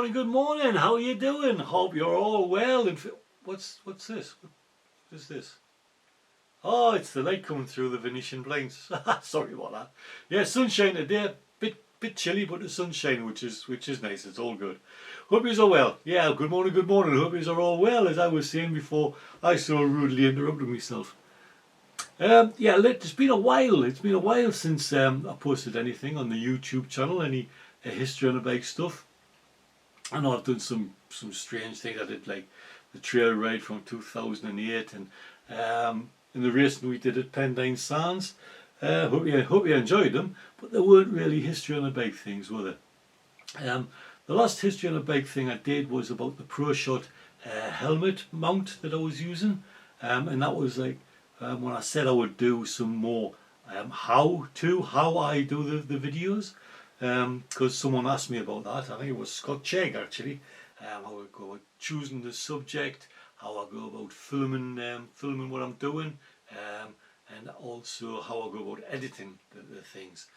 morning, good morning. How are you doing? Hope you're all well. And what's this? What is this? Oh, it's the light coming through the Venetian blinds. Sorry about that. Yeah, sunshine today. Bit chilly, but the sunshine, which is nice. It's all good. Hope you're all well. Yeah, good morning, good morning. Hope you're all well. As I was saying before, I so rudely interrupted myself. Yeah, it's been a while. It's been a while since I posted anything on the YouTube channel, any history on the bike stuff. I know I've done some strange things. I did like the trail ride from 2008, and in the racing we did at Pendine Sands. Hope you enjoyed them, but they weren't really history on a bike things, were they? The last history on a bike thing I did was about the ProShot helmet mount that I was using, and that was like when I said I would do some more how I do the videos, because someone asked me about that. I think it was Scott Chegg actually. How I go about choosing the subject, how I go about filming what I'm doing, and also how I go about editing the things.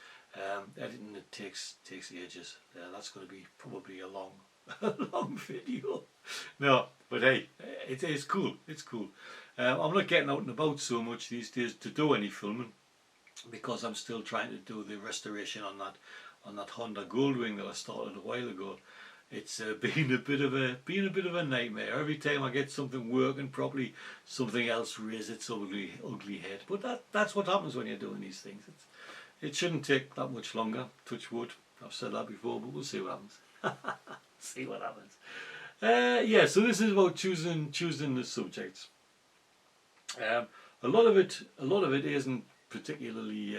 Editing it takes ages. That's going to be probably a long long video. No, but hey, it's cool. It's cool. I'm not getting out and about so much these days to do any filming, because I'm still trying to do the restoration on that Honda Goldwing that I started a while ago. It's been a bit of a nightmare. Every time I get something working properly, something else raises its ugly head. But that's what happens when you're doing these things. It shouldn't take that much longer. Touch wood. I've said that before, but we'll see what happens. See what happens. Yeah. So this is about choosing the subjects. A lot of it isn't particularly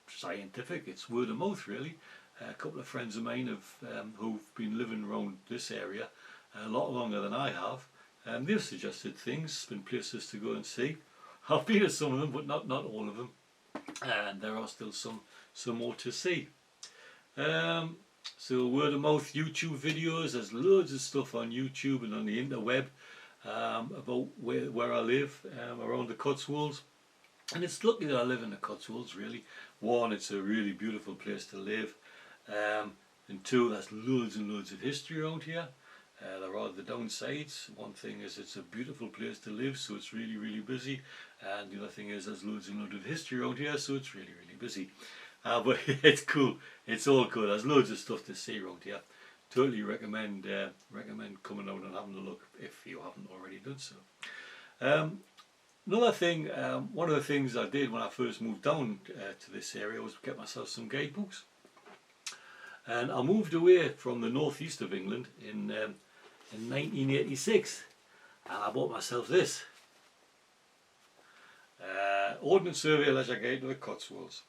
scientific. It's word of mouth, really. A couple of friends of mine who've been living around this area a lot longer than I have. They've suggested things, been places to go and see. I've been to some of them, but not all of them. And there are still some more to see. So word of mouth, YouTube videos. There's loads of stuff on YouTube and on the interweb about where I live around the Cotswolds. And it's lucky that I live in the Cotswolds, really. One, it's a really beautiful place to live. And two, there's loads and loads of history around here. There are the downsides. One thing is it's a beautiful place to live, so it's really, really busy. And the other thing is there's loads and loads of history around here, so it's really, really busy. But it's cool. It's all cool. There's loads of stuff to see around here. Totally recommend coming out and having a look if you haven't already done so. Another thing, one of the things I did when I first moved down to this area was get myself some guidebooks. And I moved away from the northeast of England in 1986, and I bought myself this Ordnance Survey Leisure Guide to the Cotswolds,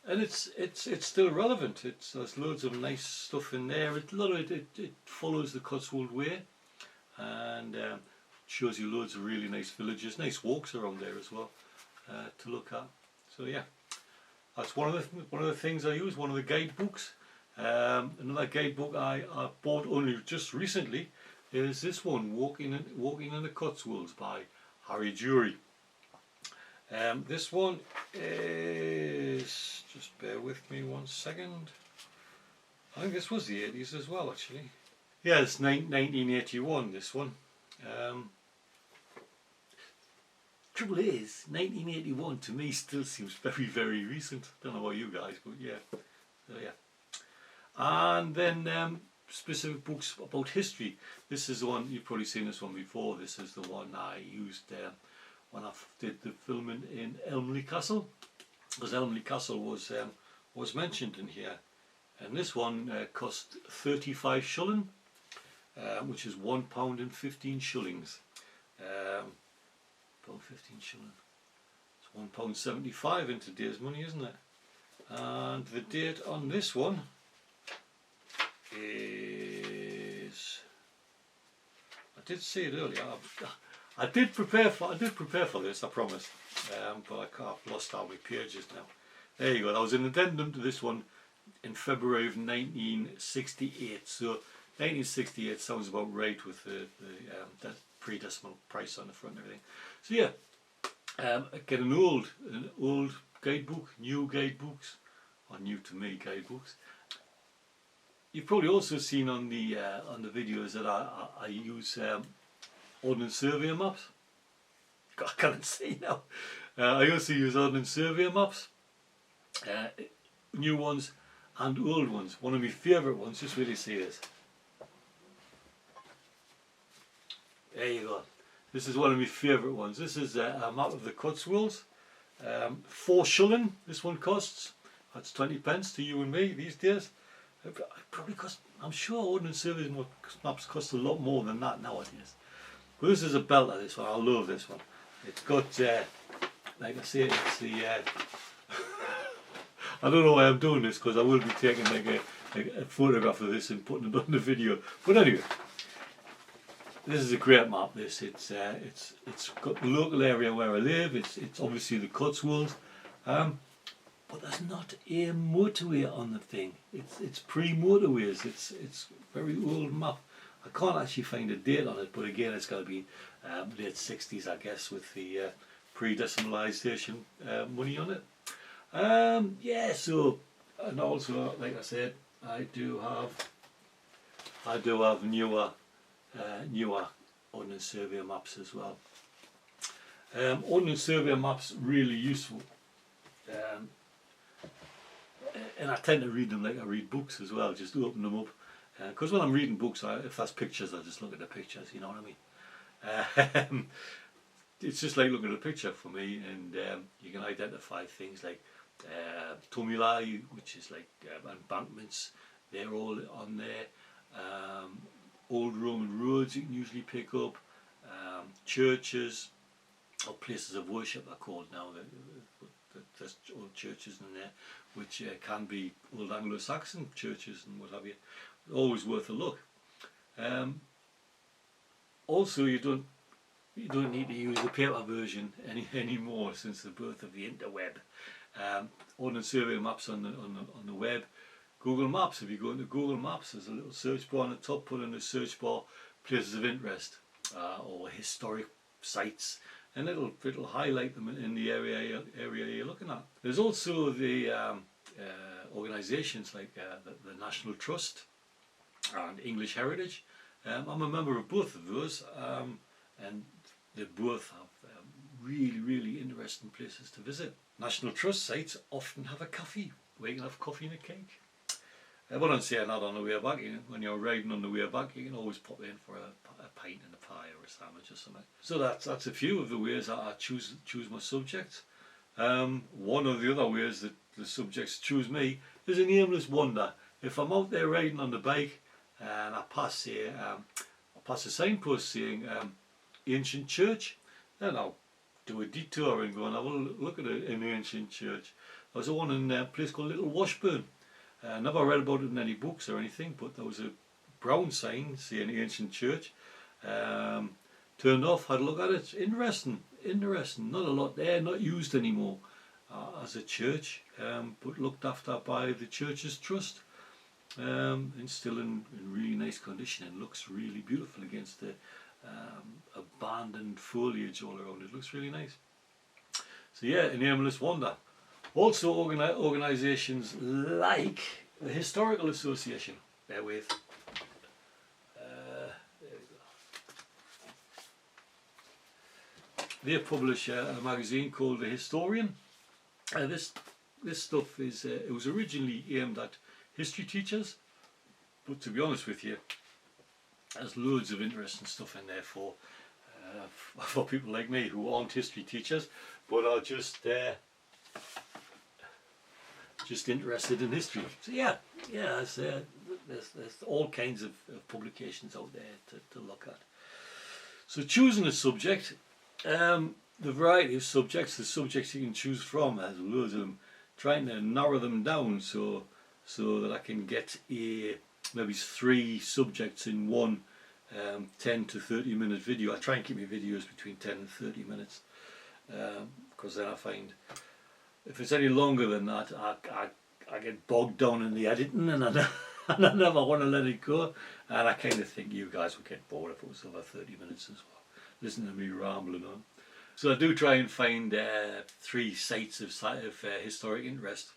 and it's still relevant. There's loads of nice stuff in there. A lot of it follows the Cotswold Way, and shows you loads of really nice villages, nice walks around there as well to look at. So yeah. That's one of the things I use, one of the guidebooks. Another guidebook I bought only just recently is this one, Walking in the Cotswolds by Harry Jury. This one is, just bear with me 1 second. I think this was the 80s as well, actually. Yeah, it's 1981. This one. Trouble is, 1981 to me still seems very, very recent. Don't know about you guys, but yeah. So yeah. And then specific books about history. This is the one, you've probably seen this one before. This is the one I used when I did the filming in Elmley Castle, because Elmley Castle was mentioned in here. And this one cost 35 shilling, which is £1 and 15 shillings. £1.15 shilling. It's £1.75 in today's money, isn't it? And the date on this one is, I did say it earlier. I did prepare for this, I promise. But I've lost all my pages now. There you go. That was an addendum to this one in February of 1968. So 1968 sounds about right with that pre-decimal price on the front and everything. So yeah, get an old guidebook, new guidebooks, or new to me guidebooks. you've probably also seen on the videos that I use Ordnance Surveyor maps. I can't see now. I also use Ordnance Surveyor maps, new ones and old ones. One of my favourite ones, just really see this. There you go. This is one of my favourite ones. This is a map of the Cotswolds. 4 shilling this one costs. That's 20 pence to you and me these days. It probably cost, I'm sure Ordnance Surveyors maps cost a lot more than that nowadays. But this is a belter, this one. I love this one. It's got, like I say, it's the... I don't know why I'm doing this, because I will be taking like a photograph of this and putting it on the video. But anyway, this is a great map. This it's got the local area where I live. It's obviously the Cotswolds, but there's not a motorway on the thing. It's pre-motorways. It's very old map. I can't actually find a date on it, but again, it's got to be late 60s, I guess, with the pre-decimalisation money on it. Yeah. So, and also, like I said, I do have newer Ordnance Surveyor maps as well. Ordnance Surveyor maps really useful, and I tend to read them like I read books as well. Just open them up, because when I'm reading books, if that's pictures, I just look at the pictures. You know what I mean? It's just like looking at a picture for me, and you can identify things like tumuli, which is like embankments. They're all on there. Old Roman roads you can usually pick up, churches or places of worship they're called now. There's old churches in there, which can be old Anglo-Saxon churches and what have you. Always worth a look. Also, you don't need to use the paper version anymore since the birth of the interweb. Ordnance Survey maps on the web. Google Maps, if you go into Google Maps, there's a little search bar on the top. Put in the search bar places of interest or historic sites, and it'll highlight them in the area you're looking at. There's also the organisations like the National Trust and English Heritage. I'm a member of both of those, and they both have really interesting places to visit. National Trust sites often have a cafe where you can have coffee and a cake. But I'm saying that on the way back, when you're riding on the way back, you can always pop in for a pint and a pie or a sandwich or something. So that's a few of the ways that I choose my subjects. One of the other ways that the subjects choose me is an aimless wander. If I'm out there riding on the bike and I pass a signpost saying ancient church, then I'll do a detour and go and have a look at an ancient church. There's one in a place called Little Washburn. Never read about it in any books or anything, but there was a brown sign saying ancient church. Turned off, had a look at it. Interesting. Not a lot there, not used anymore as a church, but looked after by the church's trust, and still in really nice condition and looks really beautiful against the abandoned foliage all around. It looks really nice. So yeah, an aimless wander. Also organisations like the Historical Association. Bear with. There we go. They publish a magazine called The Historian. This stuff is it was originally aimed at history teachers, but to be honest with you, there's loads of interesting stuff in there for people like me who aren't history teachers, but are just interested in history. So yeah, there's all kinds of publications out there to look at. So choosing a subject, the variety of subjects, the subjects you can choose from, there's loads of them. Trying to narrow them down so that I can get maybe 3 subjects in one 10 to 30 minute video. I try and keep my videos between 10 and 30 minutes, because then I find if it's any longer than that, I get bogged down in the editing, and I never want to let it go. And I kind of think you guys would get bored if it was over 30 minutes as well, listening to me rambling on. So I do try and find 3 sites of historic interest.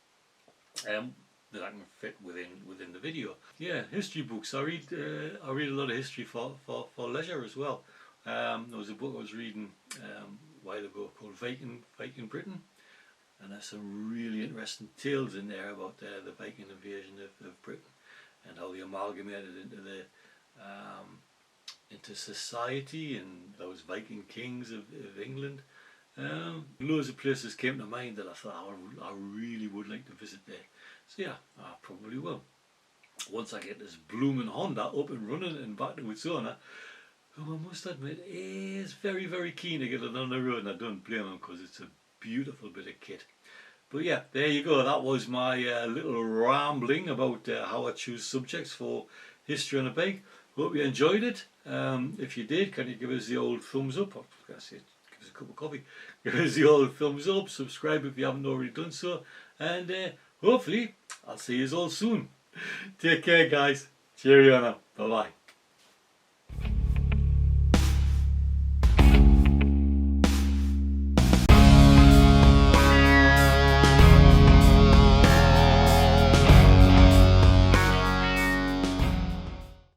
that I can fit within the video. Yeah, history books. I read a lot of history for leisure as well. There was a book I was reading a while ago called Viking Britain, and there's some really interesting tales in there about the Viking invasion of Britain and how they amalgamated into society, and those Viking kings of England. Loads of places came to mind that I thought I really would like to visit there. So yeah, I probably will. Once I get this blooming Honda up and running and back to its owner, who I must admit is very, very keen to get it on the road, and I don't blame him because it's a beautiful bit of kit. But yeah, there you go. That was my little rambling about how I choose subjects for History on a Bike. Hope you enjoyed it. If you did, can you give us the old thumbs up? I was going to say, give us a cup of coffee. Give us the old thumbs up. Subscribe if you haven't already done so. And hopefully, I'll see you all soon. Take care, guys. Cheerio now. Bye-bye.